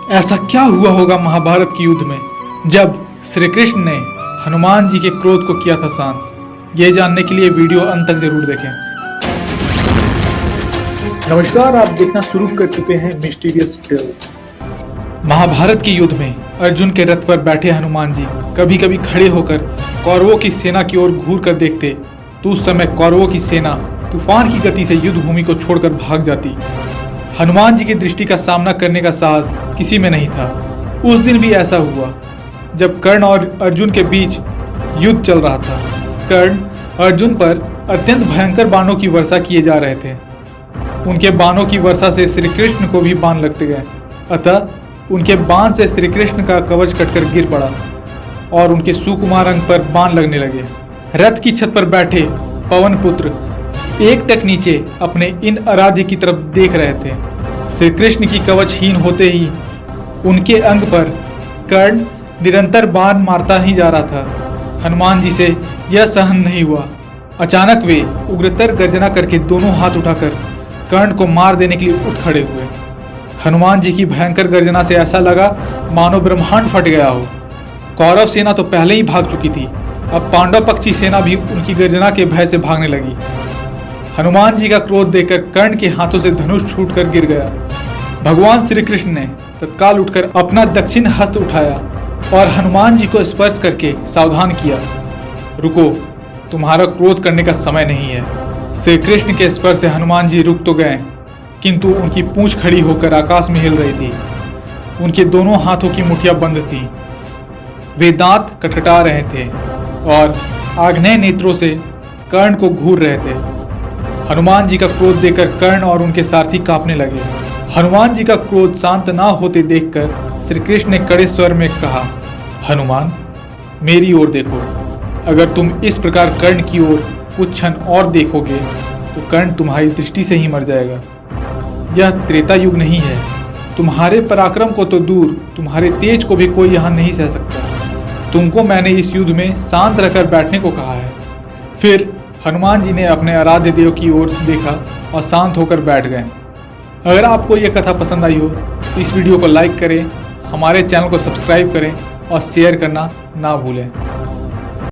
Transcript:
ऐसा क्या हुआ होगा महाभारत के युद्ध में जब श्री कृष्ण ने हनुमान जी के क्रोध को किया था शांत। ये जानने के लिए वीडियो अंत तक जरूर देखें। नमस्कार, आप देखना शुरू कर चुके हैं मिस्टीरियस टेल्स। महाभारत के युद्ध में अर्जुन के रथ पर बैठे हनुमान जी कभी कभी खड़े होकर कौरवों की सेना की ओर घूर कर देखते तो उस समय कौरवों की सेना तूफान की गति से युद्ध भूमि को छोड़कर भाग जाती। हनुमान जी की दृष्टि का सामना करने का साहस किसी में नहीं था। उस दिन भी ऐसा हुआ जब कर्ण और अर्जुन के बीच युद्ध चल रहा था। कर्ण अर्जुन पर अत्यंत भयंकर बाणों की वर्षा किए जा रहे थे। उनके बाणों की वर्षा से श्री कृष्ण को भी बाण लगते गए, अतः उनके बाण से श्री कृष्ण का कवच कटकर गिर पड़ा और उनके सुकुमार अंग पर बाण लगने लगे। रथ की छत पर बैठे पवन पुत्र एक टक नीचे अपने इन आराध्य की तरफ देख रहे थे। श्री कृष्ण की कवचहीन होते ही उनके अंग पर कर्ण निरंतर बाण मारता ही जा रहा था। हनुमान जी से यह सहन नहीं हुआ। अचानक वे उग्रतर गर्जना करके दोनों हाथ उठाकर कर्ण को मार देने के लिए उठ खड़े हुए। हनुमान जी की भयंकर गर्जना से ऐसा लगा मानो ब्रह्मांड फट गया हो। कौरव सेना तो पहले ही भाग चुकी थी, अब पांडव पक्षी सेना भी उनकी गर्जना के भय से भागने लगी। हनुमान जी का क्रोध देखकर कर्ण के हाथों से धनुष छूटकर गिर गया। भगवान श्री कृष्ण ने तत्काल उठकर अपना दक्षिण हस्त उठाया और हनुमान जी को स्पर्श करके सावधान किया। रुको, तुम्हारा क्रोध करने का समय नहीं है। श्री कृष्ण के स्पर्श से हनुमान जी रुक तो गए, किंतु उनकी पूंछ खड़ी होकर आकाश में हिल रही थी। उनके दोनों हाथों की मुठ्ठियां बंद थी। वे दांत कटकटा रहे थे और आग्नेय नेत्रों से कर्ण को घूर रहे थे। हनुमान जी का क्रोध देखकर कर्ण और उनके सारथी कांपने लगे। हनुमान जी का क्रोध शांत ना होते देखकर श्री कृष्ण ने कड़े स्वर में कहा, हनुमान, मेरी ओर देखो। अगर तुम इस प्रकार कर्ण की ओर कुछ क्षण और देखोगे तो कर्ण तुम्हारी दृष्टि से ही मर जाएगा। यह त्रेता युग नहीं है। तुम्हारे पराक्रम को तो दूर, तुम्हारे तेज को भी कोई यहाँ नहीं सह सकता। तुमको मैंने इस युद्ध में शांत रहकर बैठने को कहा है। फिर हनुमान जी ने अपने आराध्य देव की ओर देखा और शांत होकर बैठ गए। अगर आपको यह कथा पसंद आई हो तो इस वीडियो को लाइक करें, हमारे चैनल को सब्सक्राइब करें और शेयर करना ना भूलें।